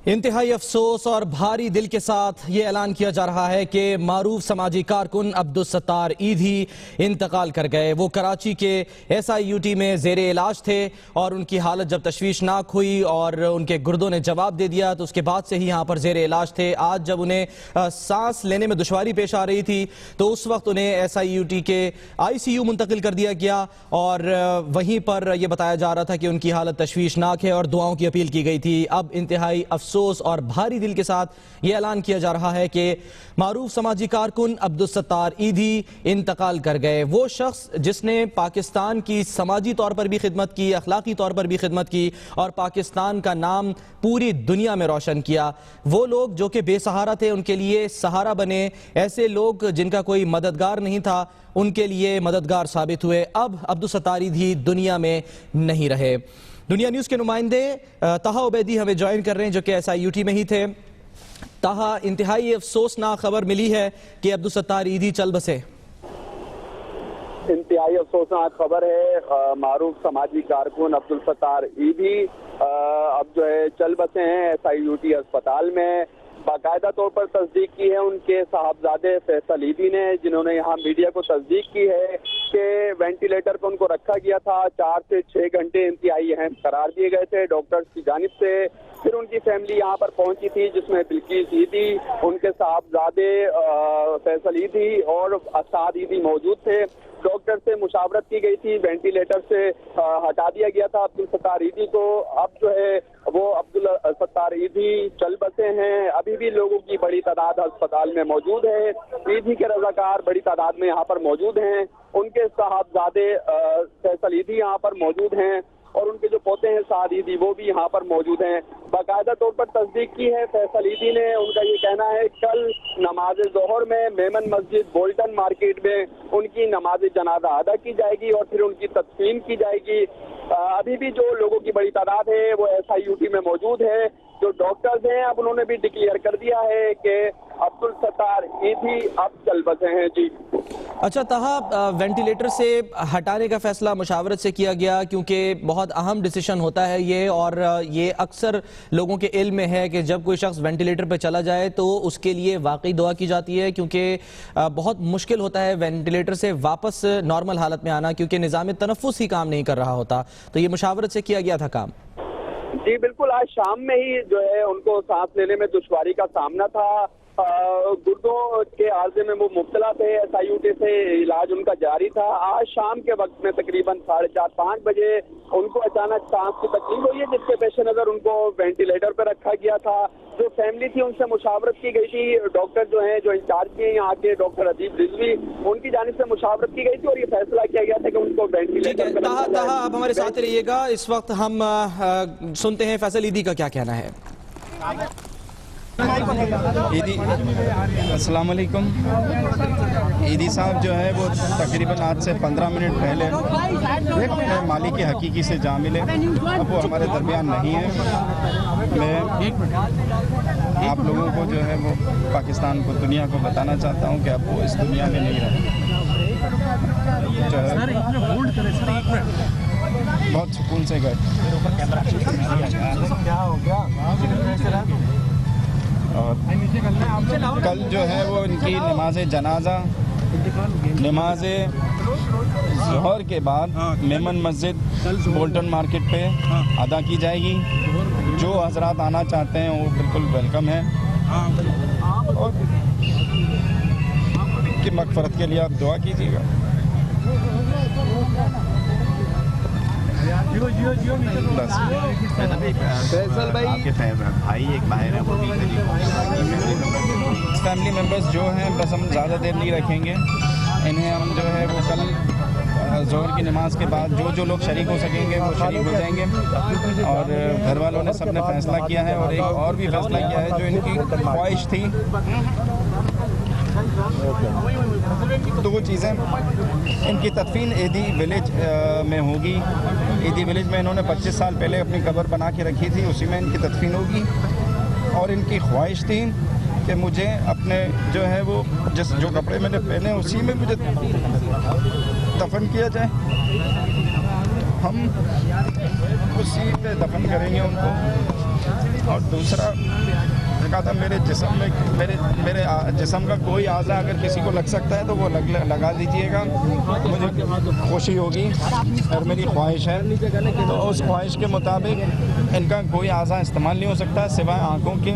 انتہائی افسوس اور بھاری دل کے ساتھ یہ اعلان کیا جا رہا ہے کہ معروف سماجی کارکن عبدالستار ایدھی انتقال کر گئے۔ وہ کراچی کے SIUT میں زیر علاج تھے اور ان کی حالت جب تشویشناک ہوئی اور ان کے گردوں نے جواب دے دیا تو اس کے بعد سے ہی یہاں پر زیر علاج تھے۔ آج جب انہیں سانس لینے میں دشواری پیش آ رہی تھی تو اس وقت انہیں SIUT کے ICU منتقل کر دیا گیا اور وہیں پر یہ بتایا جا رہا تھا کہ ان کی حالت تشویشناک ہے اور دعاؤں کی اپیل کی گئی تھی۔ اب انتہائی افسوس اور بھاری دل کے ساتھ یہ اعلان کیا جا رہا ہے کہ معروف سماجی کارکن عبدالستار ایدھی انتقال کر گئے۔ وہ شخص جس نے پاکستان کی سماجی طور پر بھی خدمت کی، اخلاقی طور پر بھی خدمت کی اور پاکستان کا نام پوری دنیا میں روشن کیا۔ وہ لوگ جو کہ بے سہارا تھے ان کے لیے سہارا بنے، ایسے لوگ جن کا کوئی مددگار نہیں تھا ان کے لیے مددگار ثابت ہوئے۔ اب عبدالستار ایدھی دنیا میں نہیں رہے۔ دنیا نیوز کے نمائندے طہا عبیدی ہمیں جوائن کر رہے ہیں جو کہ SIUT میں ہی تھے۔ طہا، انتہائی افسوسناک خبر ملی ہے کہ عبدالستار ایدھی چل بسے۔ انتہائی افسوسناک خبر ہے، معروف سماجی کارکن عبدالستار ایدھی اب جو ہے چل بسے ہیں SIUT اسپتال میں۔ باقاعدہ طور پر تصدیق کی ہے ان کے صاحبزادے فیصل ایدھی نے، جنہوں نے یہاں میڈیا کو تصدیق کی ہے کہ وینٹیلیٹر پر ان کو رکھا گیا تھا۔ 4 سے 6 گھنٹے انتہائی اہم قرار دیے گئے تھے ڈاکٹرز کی جانب سے۔ پھر ان کی فیملی یہاں پر پہنچی تھی جس میں بلقیس ایدھی، ان کے صاحبزادے فیصل ایدھی اور اسعد ایدھی موجود تھے۔ ڈاکٹر سے مشاورت کی گئی تھی، وینٹیلیٹر سے ہٹا دیا گیا تھا عبدالستار ایدھی کو۔ اب جو ہے وہ عبدالستار ایدھی چل بسے ہیں۔ ابھی بھی لوگوں کی بڑی تعداد اسپتال میں موجود ہے۔ ایدھی کے رضاکار بڑی تعداد میں یہاں پر موجود ہیں۔ ان کے صاحبزادے فیصل ایدھی یہاں پر موجود ہیں اور ان کے جو پوتے ہیں سعد ایدھی وہ بھی یہاں پر موجود ہیں۔ باقاعدہ طور پر تصدیق کی ہے فیصل ایدھی نے۔ ان کا یہ کہنا ہے کل نماز ظہر میں میمن مسجد بولٹن مارکیٹ میں ان کی نماز جنازہ ادا کی جائے گی اور پھر ان کی تدفین کی جائے گی۔ ابھی بھی جو لوگوں کی بڑی تعداد ہے وہ SIUT میں موجود ہے۔ جو ڈاکٹرز ہیں اب انہوں نے بھی ڈکلیئر کر دیا ہے کہ عبدالستار ایدھی اب چل بسے ہیں۔ جی اچھا طہا، وینٹیلیٹر سے ہٹانے کا فیصلہ مشاورت سے کیا گیا کیونکہ بہت اہم ڈیسیشن ہوتا ہے یہ، اور یہ اکثر لوگوں کے علم میں ہے کہ جب کوئی شخص وینٹیلیٹر پہ چلا جائے تو اس کے لیے واقعی دعا کی جاتی ہے کیونکہ بہت مشکل ہوتا ہے وینٹیلیٹر سے واپس نارمل حالت میں آنا کیونکہ نظام تنفس ہی کام نہیں کر رہا ہوتا۔ تو یہ مشاورت سے کیا گیا تھا کام؟ جی بالکل، آج شام میں ہی جو ہے ان کو سانس لینے میں دشواری کا سامنا تھا۔ گردوں کے عارضے میں وہ مبتلا تھے۔ SIUT سے علاج ان کا جاری تھا۔ آج شام کے وقت میں تقریباً 4:30-5 بجے ان کو اچانک سانس کی تکلیف ہوئی ہے جس کے پیش نظر ان کو وینٹیلیٹر پہ رکھا گیا تھا۔ جو فیملی تھی ان سے مشاورت کی گئی تھی، ڈاکٹر جو ہیں جو انچارج کے یہاں کے ڈاکٹر ادیب رضوی، ان کی جانب سے مشاورت کی گئی تھی اور یہ فیصلہ کیا گیا تھا کہ ان کو وینٹیلیٹر پہ رکھا جائے۔ طہا آپ ہمارے ساتھ رہیے گا، اس وقت ہم سنتے ہیں فیصل ایدھی کا کیا کہنا ہے۔ ایدھی السلام علیکم۔ ایدھی صاحب جو ہے وہ تقریباً آج سے 15 منٹ پہلے اپنے مالک حقیقی سے جا ملے۔ اب وہ ہمارے درمیان نہیں ہے۔ میں آپ لوگوں کو جو ہے وہ پاکستان کو، دنیا کو بتانا چاہتا ہوں کہ اب وہ اس دنیا میں نہیں رہے۔ جو ہے بہت سکون سے گئے۔ اور کل جو ہے وہ ان کی نماز جنازہ نماز ظہر کے بعد میمن مسجد بولٹن مارکیٹ پہ ادا کی جائے گی۔ جو حضرات آنا چاہتے ہیں وہ بالکل ویلکم ہیں اور ان کی مغفرت کے لیے آپ دعا کیجیے گا۔ فیصل بھائی آپ کے بھائی ایک باہر ہیں، وہ بھی فیملی ممبرز جو ہیں بس ہم زیادہ دیر نہیں رکھیں گے انہیں۔ ہم جو ہے وہ کل ظہر کی نماز کے بعد جو لوگ شریک ہو سکیں گے وہ شریک ہو جائیں گے۔ اور گھر والوں نے سب نے فیصلہ کیا ہے اور ایک اور بھی فیصلہ کیا ہے جو ان کی خواہش تھی تو وہ چیزیں، ان کی تدفین ایدھی ولیج میں ہوگی۔ ایدھی ولیج میں انہوں نے 25 سال پہلے اپنی قبر بنا کے رکھی تھی، اسی میں ان کی تدفین ہوگی۔ اور ان کی خواہش تھی کہ مجھے اپنے جو ہے وہ جو کپڑے میں نے پہنے اسی میں مجھے دفن کیا جائے۔ ہم اسی پہ دفن کریں گے ان کو۔ اور دوسرا کہا تھا میرے جسم میں میرے جسم کا کوئی اعضا اگر کسی کو لگ سکتا ہے تو وہ لگا دیجیے گا، مجھے خوشی ہوگی اور میری خواہش ہے۔ تو اس خواہش کے مطابق ان کا کوئی اعضا استعمال نہیں ہو سکتا سوائے آنکھوں کے،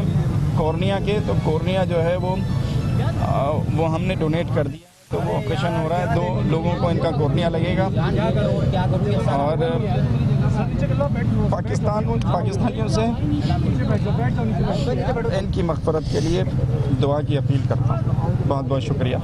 کورنیا کے۔ تو کورنیا جو ہے وہ ہم نے ڈونیٹ کر دیا، تو وہ آپریشن ہو رہا ہے، 2 لوگوں کو ان کا کورنیا لگے گا۔ اور پاکستانیوں سے ان کی مغفرت کے لیے دعا کی اپیل کرتا ہوں۔ بہت بہت شکریہ۔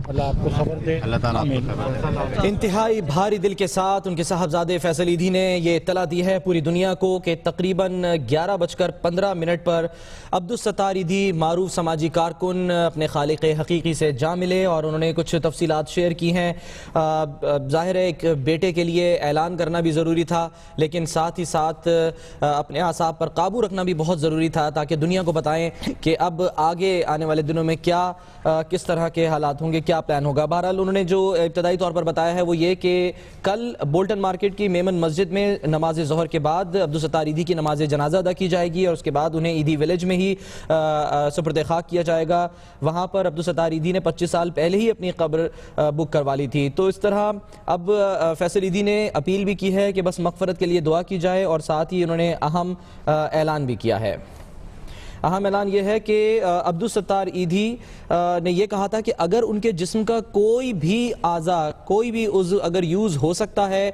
اللہ آپ کو خبر دے، اللہ تعالیٰ آپ کو خبر دے۔ انتہائی بھاری دل کے ساتھ ان کے صاحبزادے فیصل ایدھی نے یہ اطلاع دی ہے پوری دنیا کو کہ تقریباً 11:15 پر عبدالستار ایدھی معروف سماجی کارکن اپنے خالق حقیقی سے جا ملے، اور انہوں نے کچھ تفصیلات شیئر کی ہیں۔ ظاہر ہے ایک بیٹے کے لیے اعلان کرنا بھی ضروری تھا، لیکن ساتھ ہی ساتھ اپنے اعصاب پر قابو رکھنا بھی بہت ضروری تھا تاکہ دنیا کو بتائیں کہ اب آگے آنے والے دنوں میں کس طرح کے حالات ہوں گے، کیا پلان ہوگا۔ بہرحال انہوں نے جو ابتدائی طور پر بتایا ہے وہ یہ کہ کل بولٹن مارکیٹ کی میمن مسجد میں نماز ظہر کے بعد عبدالستار ایدھی کی نماز جنازہ ادا کی جائے گی، اور اس کے بعد انہیں ایدھی ولیج میں ہی سپرد خاک کیا جائے گا۔ وہاں پر عبدالستار ایدھی نے 25 سال پہلے ہی اپنی قبر بک کروا لی تھی۔ تو اس طرح اب فیصل ایدھی نے اپیل بھی کی ہے کہ بس مغفرت کے لیے دعا کی جائے، اور ساتھ ہی انہوں نے اہم اعلان بھی کیا ہے۔ اہم اعلان یہ ہے کہ عبدالستار ایدھی نے یہ کہا تھا کہ اگر ان کے جسم کا کوئی بھی اعضا، کوئی بھی عضو اگر یوز ہو سکتا ہے،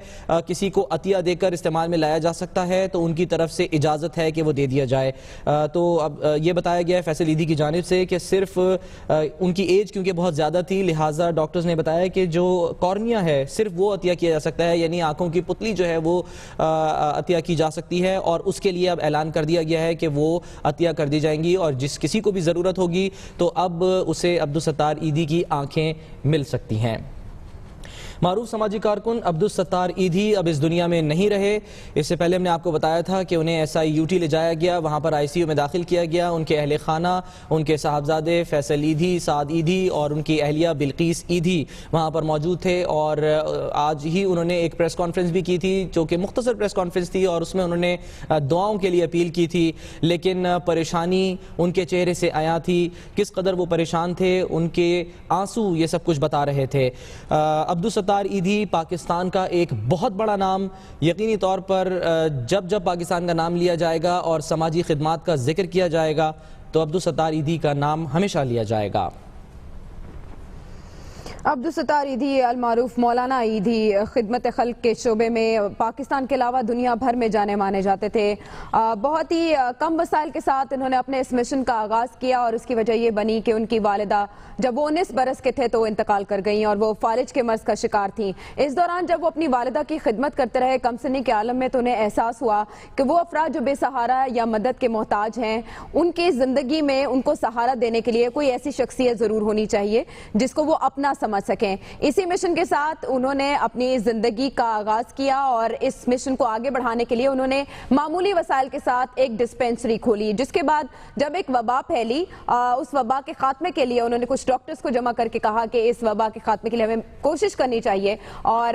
کسی کو عطیہ دے کر استعمال میں لایا جا سکتا ہے، تو ان کی طرف سے اجازت ہے کہ وہ دے دیا جائے۔ تو اب یہ بتایا گیا ہے فیصل ایدھی کی جانب سے کہ صرف ان کی ایج کیونکہ بہت زیادہ تھی، لہٰذا ڈاکٹرز نے بتایا کہ جو کورنیا ہے صرف وہ عطیہ کیا جا سکتا ہے، یعنی آنکھوں کی پتلی جو ہے وہ عطیہ کی جا سکتی ہے، اور اس کے لیے اب اعلان کر دیا گیا ہے کہ وہ عطیہ کر دی جائیں گی، اور جس کسی کو بھی ضرورت ہوگی تو اب اسے عبدالستار ایدھی کی آنکھیں مل سکتی ہیں۔ معروف سماجی کارکن عبدالستار ایدھی اب اس دنیا میں نہیں رہے۔ اس سے پہلے ہم نے آپ کو بتایا تھا کہ انہیں SIUT لے جایا گیا، وہاں پر ICU میں داخل کیا گیا۔ ان کے اہل خانہ، ان کے صاحبزادے فیصل ایدھی، سعد ایدھی اور ان کی اہلیہ بلقیس ایدھی وہاں پر موجود تھے، اور آج ہی انہوں نے ایک پریس کانفرنس بھی کی تھی جو کہ مختصر پریس کانفرنس تھی، اور اس میں انہوں نے دعاؤں کے لیے اپیل کی تھی، لیکن پریشانی ان کے چہرے سے عیاں تھی۔ کس قدر وہ پریشان تھے، ان کے آنسو یہ سب کچھ بتا رہے تھے۔ عبدالستار ایدھی پاکستان کا ایک بہت بڑا نام، یقینی طور پر جب پاکستان کا نام لیا جائے گا اور سماجی خدمات کا ذکر کیا جائے گا تو عبدالستار ایدھی کا نام ہمیشہ لیا جائے گا۔ عبدالستار ایدھی المعروف مولانا ایدھی خدمت خلق کے شعبے میں پاکستان کے علاوہ دنیا بھر میں جانے مانے جاتے تھے۔ بہت ہی کم وسائل کے ساتھ انہوں نے اپنے اس مشن کا آغاز کیا، اور اس کی وجہ یہ بنی کہ ان کی والدہ جب وہ 19 برس کے تھے تو وہ انتقال کر گئیں، اور وہ فالج کے مرض کا شکار تھیں۔ اس دوران جب وہ اپنی والدہ کی خدمت کرتے رہے کم سنی کے عالم میں، تو انہیں احساس ہوا کہ وہ افراد جو بے سہارا یا مدد کے محتاج ہیں، ان کی زندگی میں ان کو سہارا دینے کے لیے کوئی ایسی شخصیت ضرور ہونی چاہیے جس کو وہ اپنا سمجھ سکیں۔ اسی مشن کے ساتھ انہوں نے اپنی زندگی کا آغاز کیا، اور اس مشن کو آگے بڑھانے کے لیے انہوں نے معمولی وسائل کے ساتھ ایک ڈسپینسری کھولی، جس کے بعد جب ایک وبا پھیلی، اس وبا کے خاتمے کے لیے انہوں نے کچھ ڈاکٹرز کو جمع کر کے کہا کہ اس وبا کے خاتمے کے لیے ہمیں کوشش کرنی چاہیے، اور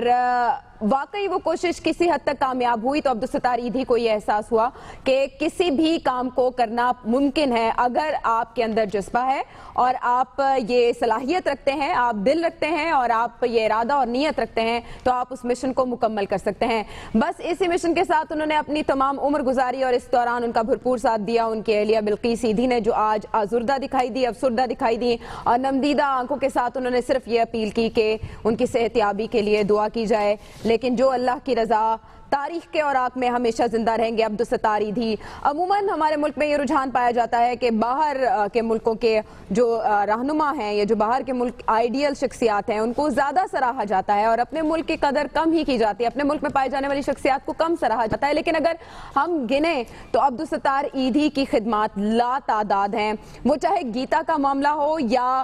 واقعی وہ کوشش کسی حد تک کامیاب ہوئی۔ تو عبدالستار ایدھی کو یہ احساس ہوا کہ کسی بھی کام کو کرنا ممکن ہے اگر آپ کے اندر جذبہ ہے، اور آپ یہ صلاحیت رکھتے ہیں، آپ دل رکھتے ہیں، اور آپ یہ ارادہ اور نیت رکھتے ہیں، تو آپ اس مشن کو مکمل کر سکتے ہیں۔ بس اسی مشن کے ساتھ انہوں نے اپنی تمام عمر گزاری، اور اس دوران ان کا بھرپور ساتھ دیا ان کی اہلیہ بلقیس ایدھی نے، جو آج آزردہ دکھائی دی، افسردہ دکھائی دی، اور نمدیدہ آنکھوں کے ساتھ انہوں نے صرف یہ اپیل کی کہ ان کی صحت یابی کے لیے دعا کی جائے، لیکن جو اللہ کی رضا تاریخ کے اوراق میں ہمیشہ زندہ رہیں گے عبدالستار ایدھی۔ عموماً ہمارے ملک میں یہ رجحان پایا جاتا ہے کہ باہر کے ملکوں کے جو رہنما ہیں، یا جو باہر کے ملک آئیڈیل شخصیات ہیں، ان کو زیادہ سراہا جاتا ہے، اور اپنے ملک کی قدر کم ہی کی جاتی ہے، اپنے ملک میں پائے جانے والی شخصیات کو کم سراہا جاتا ہے۔ لیکن اگر ہم گنیں تو عبدالستار ایدھی کی خدمات لا تعداد ہیں، وہ چاہے گیتا کا معاملہ ہو یا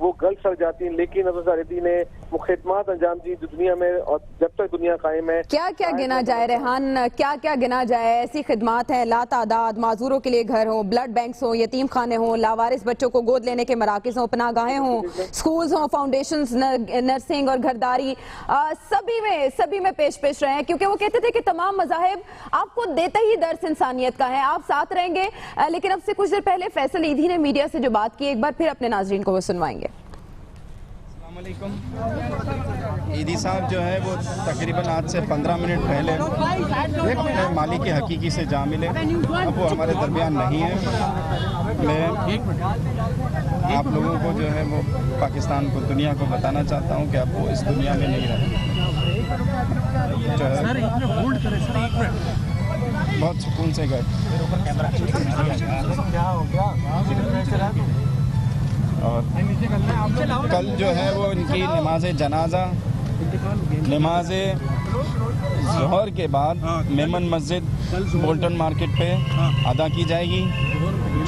وہ گل سڑ جاتی ہیں، لیکن عبدالستار ایدھی نے وہ خدمات انجام دی دنیا میں، اور جب تک دنیا قائم ہے کیا کیا گنا جائے ریحان، کیا کیا گنا جائے؟ ایسی خدمات ہیں لا تعداد، معذوروں کے لیے گھر ہوں، بلڈ بینکس ہوں، یتیم خانے ہوں، لاوارث بچوں کو گود لینے کے مراکز ہوں، پناہ گاہیں ہوں، سکولز ہوں، فاؤنڈیشنز، نرسنگ اور گھرداری، سبھی میں پیش رہے ہیں، کیونکہ وہ کہتے تھے کہ تمام مذاہب آپ کو دیتا ہی درس انسانیت کا ہے، آپ ساتھ رہیں گے۔ لیکن اب سے کچھ دیر پہلے فیصل ایدھی نے میڈیا سے جو بات کی، ایک بار پھر اپنے ناظرین کو وہ سنوائیں گے۔ السلام علیکم۔ ایدھی صاحب جو ہے وہ تقریباً آج سے 15 منٹ پہلے مالی کے حقیقی سے جا ملے، اب وہ ہمارے درمیان نہیں ہیں۔ میں آپ لوگوں کو جو ہے وہ پاکستان کو، دنیا کو بتانا چاہتا ہوں کہ اب وہ اس دنیا میں نہیں رہے۔ بہت سکون سے گئے، اور کل جو ہے وہ ان کی نماز جنازہ نماز ظہر کے بعد میمن مسجد بولٹن مارکیٹ پہ ادا کی جائے گی۔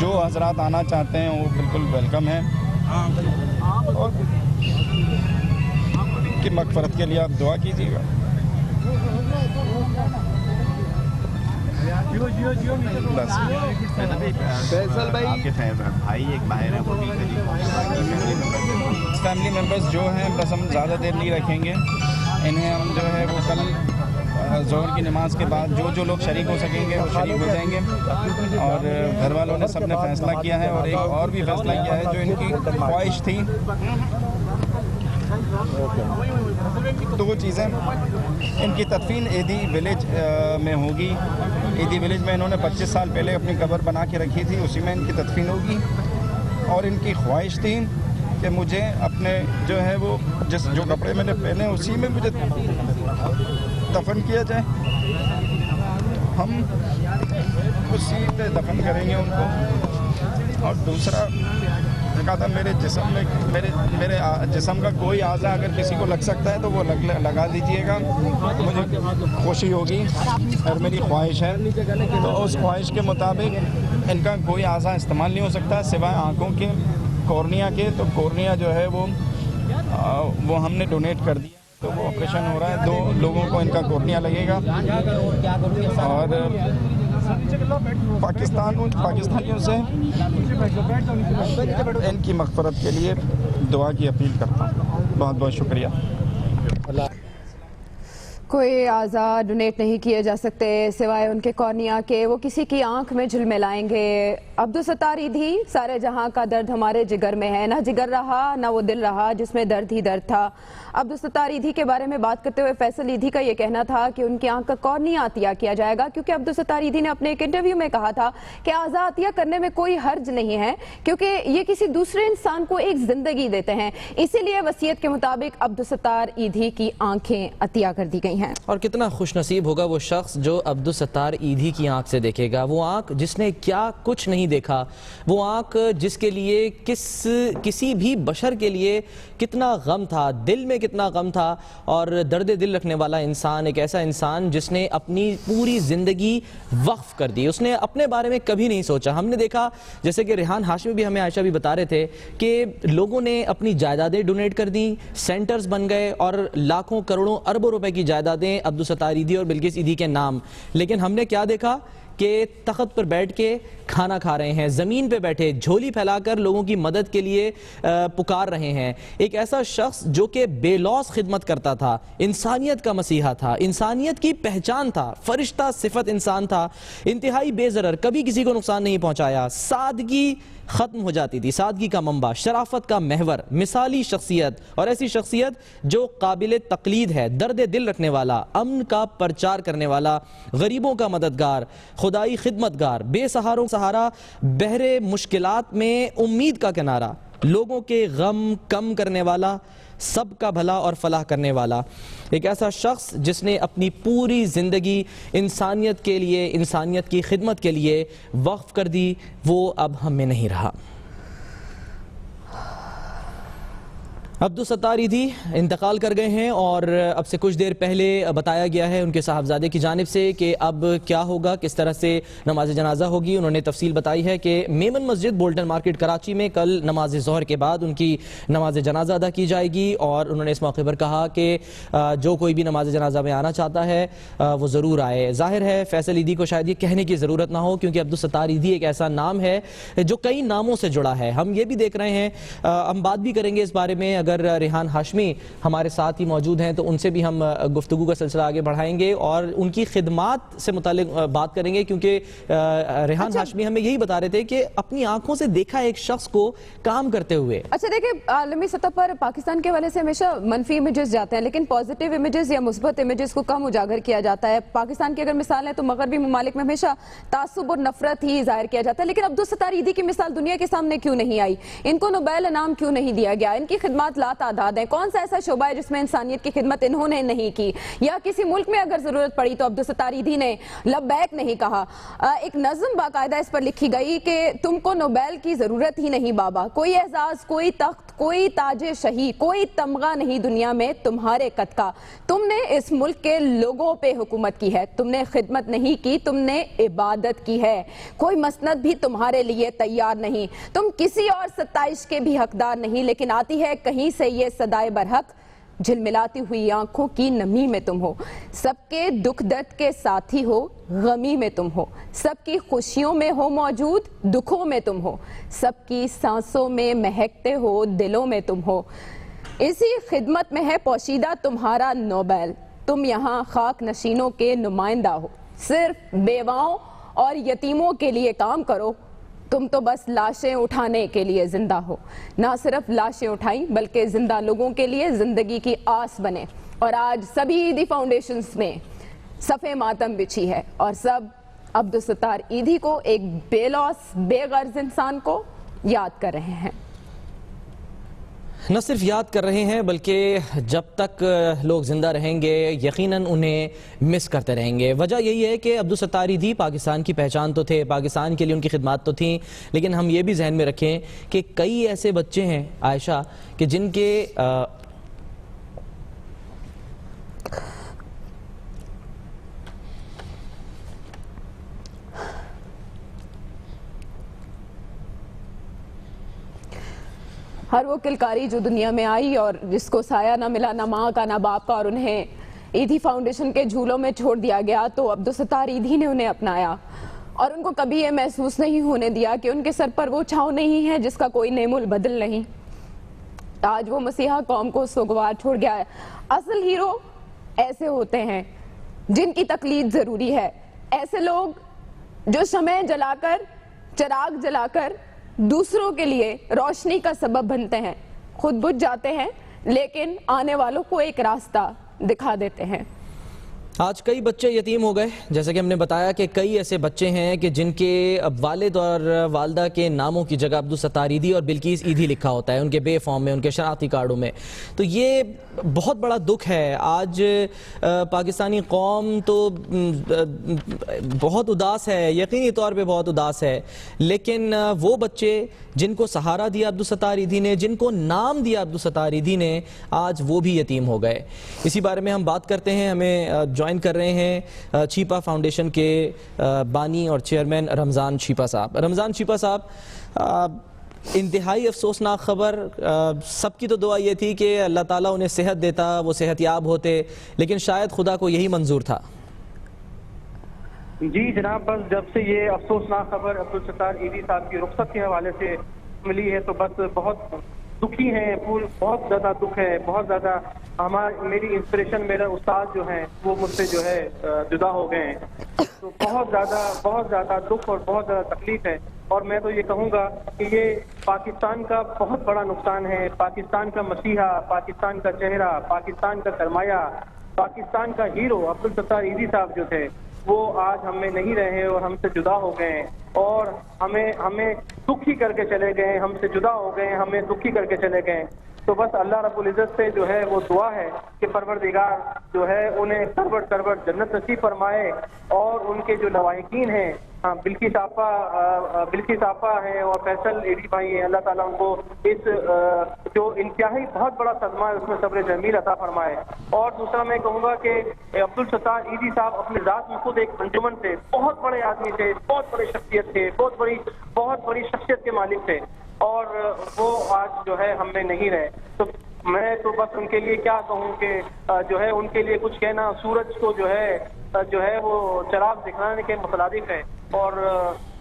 جو حضرات آنا چاہتے ہیں وہ بالکل ویلکم ہیں، اور ان کی مغفرت کے لیے آپ دعا کیجیے گا۔ فیصل بھائی آپ کے بھائی ایک باہر ہیں، وہ بھی فیملی ممبرز جو ہیں بس ہم زیادہ دیر نہیں رکھیں گے، انہیں ہم جو ہے وہ کل ظہر کی نماز کے بعد جو لوگ شریک ہو سکیں گے وہ شریک ہو جائیں گے، اور گھر والوں نے سب نے فیصلہ کیا ہے، اور ایک اور بھی فیصلہ کیا ہے جو ان کی خواہش تھی، تو وہ چیزیں ان کی تدفین ایدھی ولیج میں ہوگی۔ ایدھی ولیج میں انہوں نے 25 سال پہلے اپنی قبر بنا کے رکھی تھی، اسی میں ان کی تدفین ہوگی، اور ان کی خواہش تھی کہ مجھے اپنے جو ہے وہ جو کپڑے میں نے پہنے اسی میں مجھے دفن کیا جائے، ہم اسی پہ دفن کریں گے ان کو۔ اور دوسرا کہا تھا میرے جسم کا کوئی اعضا اگر کسی کو لگ سکتا ہے تو وہ لگا دیجیے گا، مجھے خوشی ہوگی، اور میری خواہش ہے، تو اس خواہش کے مطابق ان کا کوئی اعضا استعمال نہیں ہو سکتا سوائے آنکھوں کے، کورنیا کے، تو کورنیا جو ہے وہ ہم نے ڈونیٹ کر دیا، تو وہ آپریشن ہو رہا ہے، 2 لوگوں کو ان کا کورنیا لگے گا، اور پاکستانیوں سے ان کی مغفرت کے لیے دعا کی اپیل کرتا ہوں۔ بہت بہت شکریہ۔ کوئی اعضاء ڈونیٹ نہیں کیے جا سکتے سوائے ان کے کورنیا کے، وہ کسی کی آنکھ میں جھلملائیں گے۔ عبدالستار ایدھی، سارے جہاں کا درد ہمارے جگر میں ہے، نہ جگر رہا نہ وہ دل رہا جس میں درد ہی درد تھا۔ عبدالستار ایدھی کے بارے میں بات کرتے ہوئے فیصل ایدھی کا یہ کہنا تھا کہ ان کی آنکھ کا کورنیا عطیہ کیا جائے گا، کیونکہ عبدالستار ایدھی نے اپنے ایک انٹرویو میں کہا تھا کہ اعضاء عطیہ کرنے میں کوئی حرج نہیں ہے، کیونکہ یہ کسی دوسرے انسان کو ایک زندگی دیتے ہیں، اسی لیے وصیت کے مطابق عبدالستار ایدھی کی آنکھیں عطیہ کر دی گئی ہیں۔ اور کتنا خوش نصیب ہوگا وہ شخص جو عبدالستار ایدھی کی آنکھ سے دیکھے گا، وہ آنکھ جس نے کیا کچھ نہیں دیکھا، وہ آنکھ جس کے لیے کسی بھی بشر کے لیے کتنا غم تھا، دل میں کتنا غم تھا، اور درد دل رکھنے والا انسان، ایک ایسا انسان جس نے اپنی پوری زندگی وقف کر دی، اس نے اپنے بارے میں کبھی نہیں سوچا۔ ہم نے دیکھا جیسے کہ ریحان ہاشمی بھی ہمیں عائشہ بھی بتا رہے تھے کہ لوگوں نے اپنی جائیدادیں ڈونیٹ کر دیں، سینٹرز بن گئے، اور لاکھوں کروڑوں اربوں روپے کی جائیدادیں عبدالستار ایدھی اور بلقیس ایدھی کے نام، لیکن ہم نے کیا دیکھا کہ تخت پر بیٹھ کے کھانا کھا رہے ہیں، زمین پہ بیٹھے جھولی پھیلا کر لوگوں کی مدد کے لیے پکار رہے ہیں۔ ایک ایسا شخص جو کہ بے لوث خدمت کرتا تھا، انسانیت کا مسیحا تھا، انسانیت کی پہچان تھا، فرشتہ صفت انسان تھا، انتہائی بے ضرر، کبھی کسی کو نقصان نہیں پہنچایا، سادگی ختم ہو جاتی تھی، سادگی کا منبع، شرافت کا محور، مثالی شخصیت، اور ایسی شخصیت جو قابل تقلید ہے، درد دل رکھنے والا، امن کا پرچار کرنے والا، غریبوں کا مددگار، خدائی خدمتگار، بے سہاروں سہارا، بہرے مشکلات میں امید کا کنارہ، لوگوں کے غم کم کرنے والا، سب کا بھلا اور فلاح کرنے والا، ایک ایسا شخص جس نے اپنی پوری زندگی انسانیت کے لیے، انسانیت کی خدمت کے لیے وقف کر دی، وہ اب ہم میں نہیں رہا۔ عبدالستار ایدھی انتقال کر گئے ہیں اور اب سے کچھ دیر پہلے بتایا گیا ہے ان کے صاحبزادے کی جانب سے کہ اب کیا ہوگا، کس طرح سے نماز جنازہ ہوگی۔ انہوں نے تفصیل بتائی ہے کہ میمن مسجد بولٹن مارکیٹ کراچی میں کل نماز ظہر کے بعد ان کی نماز جنازہ ادا کی جائے گی، اور انہوں نے اس موقع پر کہا کہ جو کوئی بھی نماز جنازہ میں آنا چاہتا ہے وہ ضرور آئے۔ ظاہر ہے فیصل ایدھی کو شاید یہ کہنے کی ضرورت نہ ہو، کیونکہ عبدالستار ایدھی ایک ایسا نام ہے جو کئی ناموں سے جڑا ہے۔ ہم یہ بھی دیکھ رہے ہیں، ہم بات بھی کریں گے اس بارے میں، اگر ریحان ہاشمی ہمارے ساتھ ہی موجود ہیں تو ان سے بھی ہم گفتگو کا سلسلہ آگے بڑھائیں گے اور ان کی خدمات سے متعلق بات کریں گے، کیونکہ ریحان ہاشمی ہمیں یہی بتا رہے تھے کہ اپنی آنکھوں سے دیکھا ایک شخص کو کام کرتے ہوئے۔ اچھا دیکھیں، عالمی سطح پر پاکستان کے والے سے ہمیشہ منفی امیجز جاتے ہیں، لیکن پازیٹیو امیجز یا مثبت امیجز کو کم اجاگر کیا جاتا ہے۔ پاکستان کی اگر مثال ہے تو مغربی ممالک میں ہمیشہ تعصب اور نفرت ہی ظاہر کیا جاتا ہے، لیکن عبدالستار ایدھی کی مثال دنیا کے سامنے کیوں نہیں آئی؟ ان کو نوبیل انعام کیوں نہیں دیا گیا؟ ان کی خدمات لا تعداد ہیں، کون سا ایسا شعبہ ہے جس میں انسانیت کی خدمت انہوں نے نہیں کی؟ یا کسی ملک میں اگر ضرورت پڑی تو عبدالستار ایدھی نے لبیک نہیں کہا؟ ایک نظم باقاعدہ اس پر لکھی گئی کہ تم کو نوبیل کی ضرورت ہی نہیں بابا، کوئی اعزاز، کوئی تخت، کوئی تاج شہی، کوئی تمغہ نہیں دنیا میں تمہارے قد کا۔ تم نے اس ملک کے لوگوں پہ حکومت کی ہے، تم نے خدمت نہیں کی، تم نے عبادت کی ہے۔ کوئی مسند بھی تمہارے لیے تیار نہیں، تم کسی اور ستائش کے بھی حقدار نہیں، لیکن آتی ہے کہیں سے یہ صدائے برحق، جھلملاتی ہوئی آنکھوں کی نمی میں تم ہو، سب کے دکھ درد کے ساتھی ہو، غمی میں تم ہو، سب کی خوشیوں میں ہو موجود، دکھوں میں تم ہو، سب کی سانسوں میں مہکتے ہو، دلوں میں تم ہو۔ اسی خدمت میں ہے پوشیدہ تمہارا نوبیل، تم یہاں خاک نشینوں کے نمائندہ ہو، صرف بیواؤں اور یتیموں کے لیے کام کرو، تم تو بس لاشیں اٹھانے کے لیے زندہ ہو۔ نہ صرف لاشیں اٹھائیں بلکہ زندہ لوگوں کے لیے زندگی کی آس بنے، اور آج سبھی ایدھی فاؤنڈیشنز میں صفِ ماتم بچھی ہے، اور سب عبدالستار ایدھی کو ایک بے لوث بے غرض انسان کو یاد کر رہے ہیں۔ نہ صرف یاد کر رہے ہیں بلکہ جب تک لوگ زندہ رہیں گے یقیناً انہیں مس کرتے رہیں گے۔ وجہ یہی ہے کہ عبدالستار ایدھی پاکستان کی پہچان تو تھے، پاکستان کے لیے ان کی خدمات تو تھیں، لیکن ہم یہ بھی ذہن میں رکھیں کہ کئی ایسے بچے ہیں عائشہ کہ جن کے ہر وہ کلکاری جو دنیا میں آئی اور جس کو سایہ نہ ملا، نہ ماں کا نہ باپ کا، اور انہیں ایدھی فاؤنڈیشن کے جھولوں میں چھوڑ دیا گیا، تو عبدالستار ایدھی نے انہیں اپنایا اور ان کو کبھی یہ محسوس نہیں ہونے دیا کہ ان کے سر پر وہ چھاؤں نہیں ہے جس کا کوئی نعم البدل نہیں۔ آج وہ مسیحا قوم کو سوگوار چھوڑ گیا ہے۔ اصل ہیرو ایسے ہوتے ہیں جن کی تقلید ضروری ہے، ایسے لوگ جو شمع جلا کر، چراغ جلا کر دوسروں کے لیے روشنی کا سبب بنتے ہیں، خود بجھ جاتے ہیں لیکن آنے والوں کو ایک راستہ دکھا دیتے ہیں۔ آج کئی بچے یتیم ہو گئے، جیسا کہ ہم نے بتایا کہ کئی ایسے بچے ہیں کہ جن کے والد اور والدہ کے ناموں کی جگہ عبدالستار ایدھی اور بلقیس ایدھی لکھا ہوتا ہے ان کے بے فارم میں، ان کے شناختی کارڈوں میں۔ تو یہ بہت بڑا دکھ ہے۔ آج پاکستانی قوم تو بہت اداس ہے، یقینی طور پہ بہت اداس ہے، لیکن وہ بچے جن کو سہارا دیا عبدالستار ایدھی نے، جن کو نام دیا عبدالستار ایدھی نے، آج وہ بھی یتیم ہو گئے۔ اسی بارے میں ہم بات کرتے ہیں، ہمیں جوائن کر رہے ہیں چھیپا فاؤنڈیشن کے بانی اور چیئرمین رمضان چھیپا صاحب۔ رمضان چھیپا صاحب، انتہائی افسوسناک خبر، سب کی تو دعا یہ تھی کہ اللہ تعالیٰ انہیں صحت دیتا، وہ صحت یاب ہوتے، لیکن شاید خدا کو یہی منظور تھا۔ جی جناب، بس جب سے یہ افسوسناک خبر عبدالستار ایدھی صاحب کی رخصت کے حوالے سے ملی ہے تو بس بہت دکھی ہیں، بہت زیادہ دکھ ہے، بہت زیادہ۔ میری انسپریشن، میرا استاد جو ہیں وہ مجھ سے جو ہے جدا ہو گئے ہیں، تو بہت زیادہ دکھ اور بہت زیادہ تکلیف ہے۔ اور میں تو یہ کہوں گا کہ یہ پاکستان کا بہت بڑا نقصان ہے، پاکستان کا مسیحا، پاکستان کا چہرہ، پاکستان کا سرمایہ، پاکستان کا ہیرو عبدالستار ایدھی صاحب جو تھے وہ آج ہم میں نہیں رہے اور ہم سے جدا ہو گئے ہیں، اور ہمیں دکھی کر کے چلے گئے، ہم سے جدا ہو گئے، ہمیں دکھی کر کے چلے گئے۔ تو بس اللہ رب العزت سے جو ہے وہ دعا ہے کہ پروردگار جو ہے انہیں سرور جنت نصیب فرمائے، اور اور ان کے جو لواحقین ہیں بلقیس آپا ہیں اور فیصل ایڈی بھائی ہیں، اللہ تعالیٰ ان کو اس جو انتہائی بہت بڑا صدمہ ہے اس میں صبر جمیل عطا فرمائے۔ اور دوسرا میں کہوں گا کہ عبدالستار ایدھی صاحب اپنے ذات میں خود ایک انجمن تھے، بہت بڑے آدمی تھے، بہت بڑے شخصیت تھے، بہت بڑی شخصیت کے مالک تھے، اور وہ آج جو ہے ہم میں نہیں رہے۔ تو میں تو بس ان کے لیے کیا کہوں کہ جو ہے ان کے لیے کچھ کہنا سورج کو جو ہے وہ چراغ دکھانے کے مترادف ہے، اور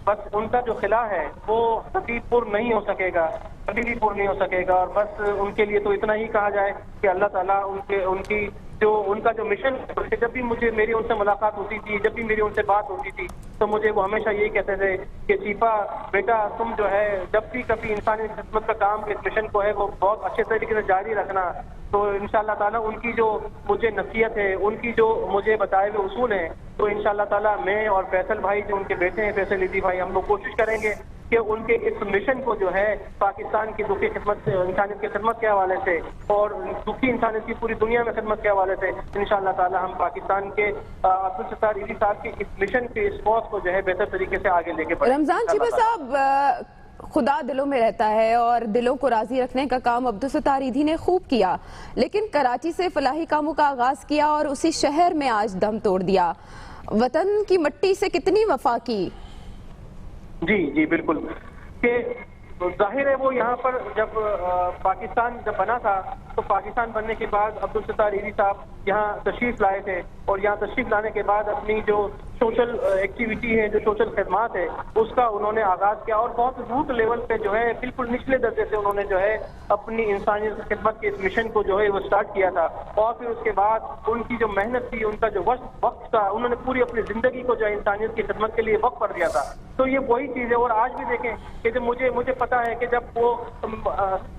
بس ان کا جو خلا ہے وہ کبھی پر نہیں ہو سکے گا، کبھی بھی پر نہیں ہو سکے گا۔ اور بس ان کے لیے تو اتنا ہی کہا جائے کہ اللہ تعالیٰ ان کا جو مشن ہے، جب بھی میری ان سے ملاقات ہوتی تھی، جب بھی میری ان سے بات ہوتی تھی، تو مجھے وہ ہمیشہ یہی کہتے تھے کہ چیپا بیٹا تم جو ہے جب بھی کبھی انسانی خدمت کا کام اس مشن کو ہے وہ بہت اچھے طریقے سے جاری رکھنا۔ تو انشاءاللہ تعالیٰ ان کی جو مجھے نصیحت ہے، ان کی جو مجھے بتائے ہوئے اصول ہیں، تو انشاءاللہ تعالیٰ میں اور فیصل بھائی جو ان کے بیٹے ہیں فیصل ایدھی بھائی، ہم لوگ کوشش کریں گے کہ ان کے اس مشن کو جو ہے پاکستان کی دکھی خدمت سے، انسانیت کی خدمت کے حوالے سے اور دکھی انسانیت کی پوری دنیا میں خدمت کے حوالے سے انشاءاللہ تعالیٰ ہم پاکستان کے عبدالستار ایدھی صاحب کے اس مشن کے اس فوج کو جو ہے بہتر طریقے سے آگے لے کے بڑھیں۔ رمضان چیپا صاحب، خدا دلوں میں رہتا ہے اور دلوں کو راضی رکھنے کا کام عبدالستار ایدھی نے خوب کیا، لیکن کراچی سے فلاحی کاموں کا آغاز کیا اور اسی شہر میں آج دم توڑ دیا۔ وطن کی مٹی سے کتنی وفا کی؟ جی بالکل، کہ ظاہر ہے وہ یہاں پر جب پاکستان جب بنا تھا تو پاکستان بننے کے بعد عبدالستار ایدھی صاحب یہاں تشریف لائے تھے، اور یہاں تشریف لانے کے بعد اپنی جو سوشل ایکٹیویٹی ہے، جو سوشل خدمات ہے، اس کا انہوں نے آغاز کیا، اور بہت روٹ لیول پہ جو ہے بالکل نچلے درجے سے انہوں نے جو ہے اپنی انسانیت کی خدمت کے اس مشن کو جو ہے وہ سٹارٹ کیا تھا۔ اور پھر اس کے بعد ان کی جو محنت تھی، ان کا جو وقت تھا، انہوں نے پوری اپنی زندگی کو جو ہے انسانیت کی خدمت کے لیے وقف کر دیا تھا۔ تو یہ وہی چیز ہے، اور آج بھی دیکھیں کہ جب مجھے پتا ہے کہ جب وہ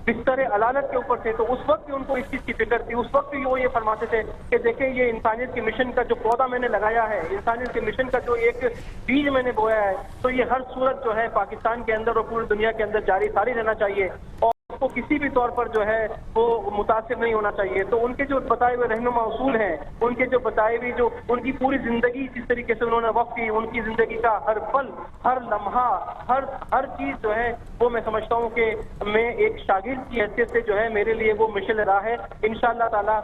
بستر علالت کے اوپر تھے تو اس وقت بھی ان کو اس چیز کی فکر تھی، اس وقت بھی وہ یہ فرماتے تھے کہ دیکھیں یہ انسانیت کے مشن کا جو پودا میں نے لگایا ہے، انسانیت کے مشن کا جو ایک بیج میں نے بویا ہے، تو یہ ہر صورت جو ہے پاکستان کے اندر اور پوری دنیا کے اندر جاری ساری رہنا چاہیے، اور اس کو کسی بھی طور پر جو ہے وہ متاثر نہیں ہونا چاہیے۔ تو ان کے جو بتائے ہوئے رہنما اصول ہیں، ان کے جو بتائے ہوئے جو ان کی پوری زندگی جس طریقے سے انہوں نے وقف کی، ان کی زندگی کا ہر پل، ہر لمحہ، ہر چیز جو ہے وہ میں سمجھتا ہوں کہ میں ایک شاگرد کی حیثیت سے جو ہے میرے لیے وہ مشعل راہ ہے۔ انشاءاللہ تعالی